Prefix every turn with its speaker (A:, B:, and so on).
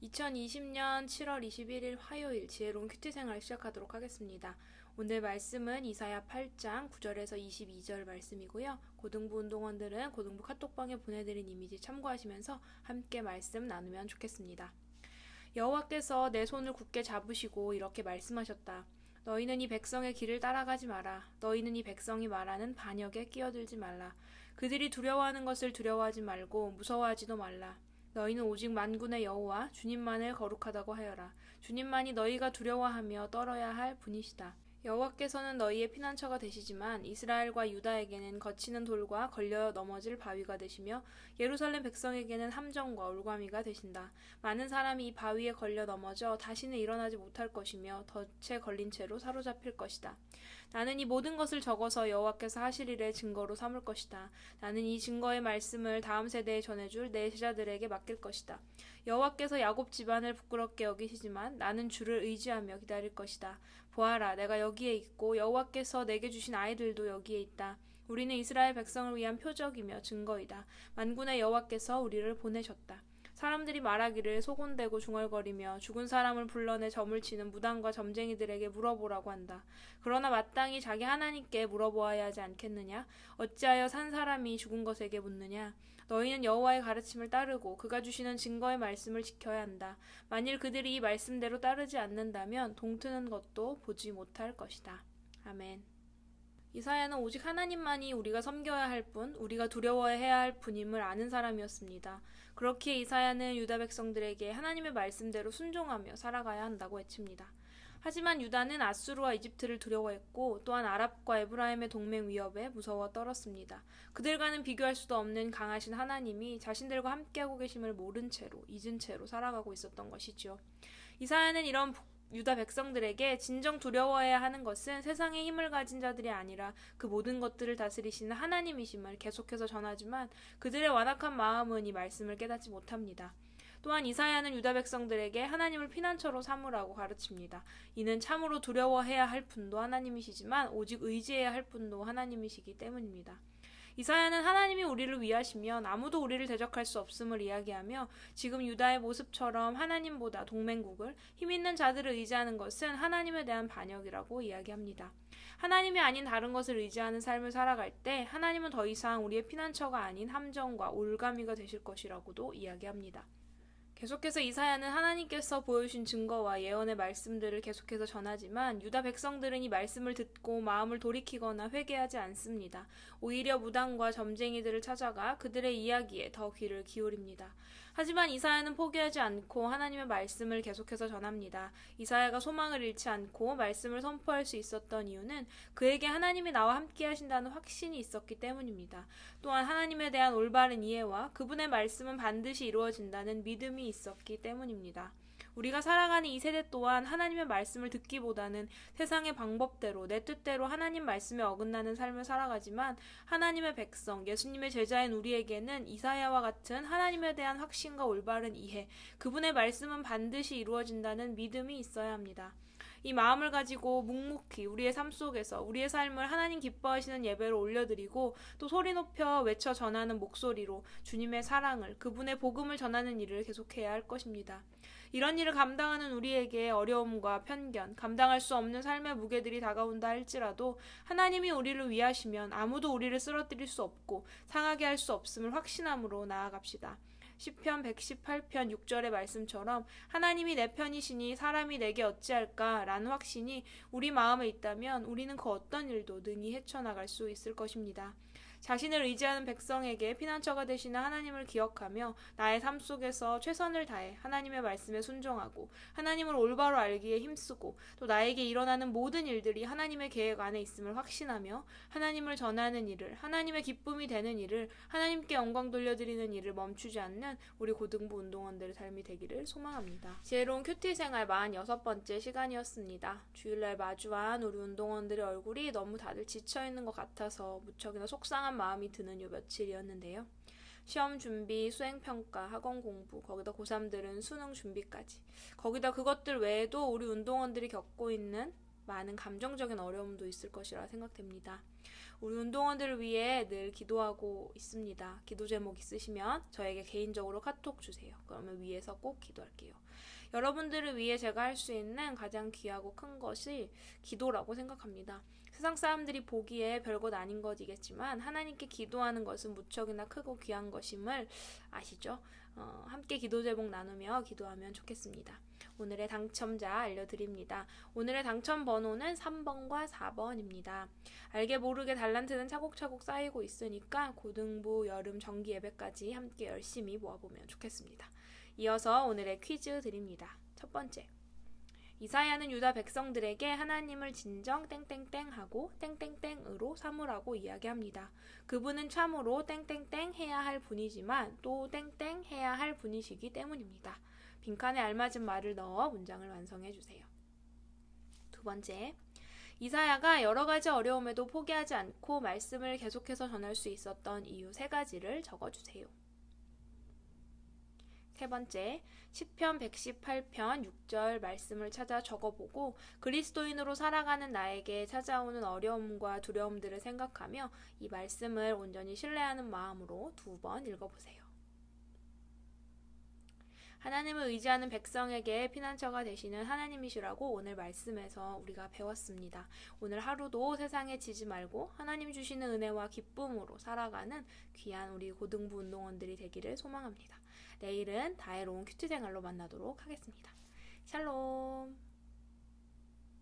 A: 2020년 7월 21일 화요일 지혜로운 큐티 생활 시작하도록 하겠습니다. 오늘 말씀은 이사야 8장 9절에서 22절 말씀이고요. 고등부 운동원들은 고등부 카톡방에 보내드린 이미지 참고하시면서 함께 말씀 나누면 좋겠습니다. 여호와께서 내 손을 굳게 잡으시고 이렇게 말씀하셨다. 너희는 이 백성의 길을 따라가지 마라. 너희는 이 백성이 말하는 반역에 끼어들지 말라. 그들이 두려워하는 것을 두려워하지 말고 무서워하지도 말라. 너희는 오직 만군의 여호와 주님만을 거룩하다고 하여라. 주님만이 너희가 두려워하며 떨어야 할 분이시다. 여호와께서는 너희의 피난처가 되시지만 이스라엘과 유다에게는 거치는 돌과 걸려 넘어질 바위가 되시며 예루살렘 백성에게는 함정과 올가미가 되신다. 많은 사람이 이 바위에 걸려 넘어져 다시는 일어나지 못할 것이며 덫에 걸린 채로 사로잡힐 것이다. 나는 이 모든 것을 적어서 여호와께서 하실 일의 증거로 삼을 것이다. 나는 이 증거의 말씀을 다음 세대에 전해줄 내 제자들에게 맡길 것이다. 여호와께서 야곱 집안을 부끄럽게 여기시지만 나는 주를 의지하며 기다릴 것이다. 보아라, 내가 여기에 있고 여호와께서 내게 주신 아이들도 여기에 있다. 우리는 이스라엘 백성을 위한 표적이며 증거이다. 만군의 여호와께서 우리를 보내셨다. 사람들이 말하기를 소곤대고 중얼거리며 죽은 사람을 불러내 점을 치는 무당과 점쟁이들에게 물어보라고 한다. 그러나 마땅히 자기 하나님께 물어보아야 하지 않겠느냐? 어찌하여 산 사람이 죽은 것에게 묻느냐? 너희는 여호와의 가르침을 따르고 그가 주시는 증거의 말씀을 지켜야 한다. 만일 그들이 이 말씀대로 따르지 않는다면 동트는 것도 보지 못할 것이다. 아멘. 이사야는 오직 하나님만이 우리가 섬겨야 할 분, 우리가 두려워해야 할 분임을 아는 사람이었습니다. 그렇기에 이사야는 유다 백성들에게 하나님의 말씀대로 순종하며 살아가야 한다고 외칩니다. 하지만 유다는 아수르와 이집트를 두려워했고 또한 아랍과 에브라임의 동맹 위협에 무서워 떨었습니다. 그들과는 비교할 수도 없는 강하신 하나님이 자신들과 함께하고 계심을 모른 채로, 잊은 채로 살아가고 있었던 것이죠. 이사야는 이런 유다 백성들에게 진정 두려워해야 하는 것은 세상의 힘을 가진 자들이 아니라 그 모든 것들을 다스리시는 하나님이심을 계속해서 전하지만 그들의 완악한 마음은 이 말씀을 깨닫지 못합니다. 또한 이사야는 유다 백성들에게 하나님을 피난처로 삼으라고 가르칩니다. 이는 참으로 두려워해야 할 분도 하나님이시지만 오직 의지해야 할 분도 하나님이시기 때문입니다. 이사야는 하나님이 우리를 위하시면 아무도 우리를 대적할 수 없음을 이야기하며 지금 유다의 모습처럼 하나님보다 동맹국을 힘있는 자들을 의지하는 것은 하나님에 대한 반역이라고 이야기합니다. 하나님이 아닌 다른 것을 의지하는 삶을 살아갈 때 하나님은 더 이상 우리의 피난처가 아닌 함정과 올가미가 되실 것이라고도 이야기합니다. 계속해서 이사야는 하나님께서 보여주신 증거와 예언의 말씀들을 계속해서 전하지만 유다 백성들은 이 말씀을 듣고 마음을 돌이키거나 회개하지 않습니다. 오히려 무당과 점쟁이들을 찾아가 그들의 이야기에 더 귀를 기울입니다. 하지만 이사야는 포기하지 않고 하나님의 말씀을 계속해서 전합니다. 이사야가 소망을 잃지 않고 말씀을 선포할 수 있었던 이유는 그에게 하나님이 나와 함께 하신다는 확신이 있었기 때문입니다. 또한 하나님에 대한 올바른 이해와 그분의 말씀은 반드시 이루어진다는 믿음이 있었기 때문입니다. 우리가 살아가는 이 세대 또한 하나님의 말씀을 듣기보다는 세상의 방법대로 내 뜻대로 하나님 말씀에 어긋나는 삶을 살아가지만 하나님의 백성, 예수님의 제자인 우리에게는 이사야와 같은 하나님에 대한 확신과 올바른 이해, 그분의 말씀은 반드시 이루어진다는 믿음이 있어야 합니다. 이 마음을 가지고 묵묵히 우리의 삶 속에서 우리의 삶을 하나님 기뻐하시는 예배로 올려드리고 또 소리 높여 외쳐 전하는 목소리로 주님의 사랑을, 그분의 복음을 전하는 일을 계속해야 할 것입니다. 이런 일을 감당하는 우리에게 어려움과 편견, 감당할 수 없는 삶의 무게들이 다가온다 할지라도 하나님이 우리를 위하시면 아무도 우리를 쓰러뜨릴 수 없고 상하게 할 수 없음을 확신함으로 나아갑시다. 시편 118편 6절의 말씀처럼 하나님이 내 편이시니 사람이 내게 어찌할까 라는 확신이 우리 마음에 있다면 우리는 그 어떤 일도 능히 헤쳐나갈 수 있을 것입니다. 자신을 의지하는 백성에게 피난처가 되시는 하나님을 기억하며 나의 삶 속에서 최선을 다해 하나님의 말씀에 순종하고 하나님을 올바로 알기에 힘쓰고 또 나에게 일어나는 모든 일들이 하나님의 계획 안에 있음을 확신하며 하나님을 전하는 일을, 하나님의 기쁨이 되는 일을, 하나님께 영광 돌려드리는 일을 멈추지 않는 우리 고등부 운동원들의 삶이 되기를 소망합니다. 지혜로운 큐티 생활 46번째 시간이었습니다. 주일날 마주한 우리 운동원들의 얼굴이 너무 다들 지쳐있는 것 같아서 무척이나 속상한 마음이 드는 요 며칠이었는데요. 시험 준비, 수행평가, 학원 공부, 거기다 고3들은 수능 준비까지. 거기다 그것들 외에도 우리 운동원들이 겪고 있는 많은 감정적인 어려움도 있을 것이라 생각됩니다. 우리 운동원들을 위해 늘 기도하고 있습니다. 기도 제목 있으시면 저에게 개인적으로 카톡 주세요. 그러면 위에서 꼭 기도할게요. 여러분들을 위해 제가 할 수 있는 가장 귀하고 큰 것이 기도라고 생각합니다. 세상 사람들이 보기에 별것 아닌 것이겠지만 하나님께 기도하는 것은 무척이나 크고 귀한 것임을 아시죠? 함께 기도 제목 나누며 기도하면 좋겠습니다. 오늘의 당첨자 알려드립니다. 오늘의 당첨 번호는 3번과 4번입니다. 알게 모르게 달란트는 차곡차곡 쌓이고 있으니까 고등부 여름 정기 예배까지 함께 열심히 모아보면 좋겠습니다. 이어서 오늘의 퀴즈 드립니다. 첫 번째. 이사야는 유다 백성들에게 하나님을 진정 땡땡땡하고 땡땡땡으로 삼으라고 이야기합니다. 그분은 참으로 땡땡땡 해야 할 분이지만 또 땡땡 해야 할 분이시기 때문입니다. 빈칸에 알맞은 말을 넣어 문장을 완성해 주세요. 두 번째. 이사야가 여러 가지 어려움에도 포기하지 않고 말씀을 계속해서 전할 수 있었던 이유 3가지를 적어주세요. 세 번째, 시편 118편 6절 말씀을 찾아 적어보고 그리스도인으로 살아가는 나에게 찾아오는 어려움과 두려움들을 생각하며 이 말씀을 온전히 신뢰하는 마음으로 2번 읽어보세요. 하나님을 의지하는 백성에게 피난처가 되시는 하나님이시라고 오늘 말씀에서 우리가 배웠습니다. 오늘 하루도 세상에 지지 말고 하나님 주시는 은혜와 기쁨으로 살아가는 귀한 우리 고등부 운동원들이 되기를 소망합니다. 내일은 다혜로운 큐티 생활로 만나도록 하겠습니다. 샬롬.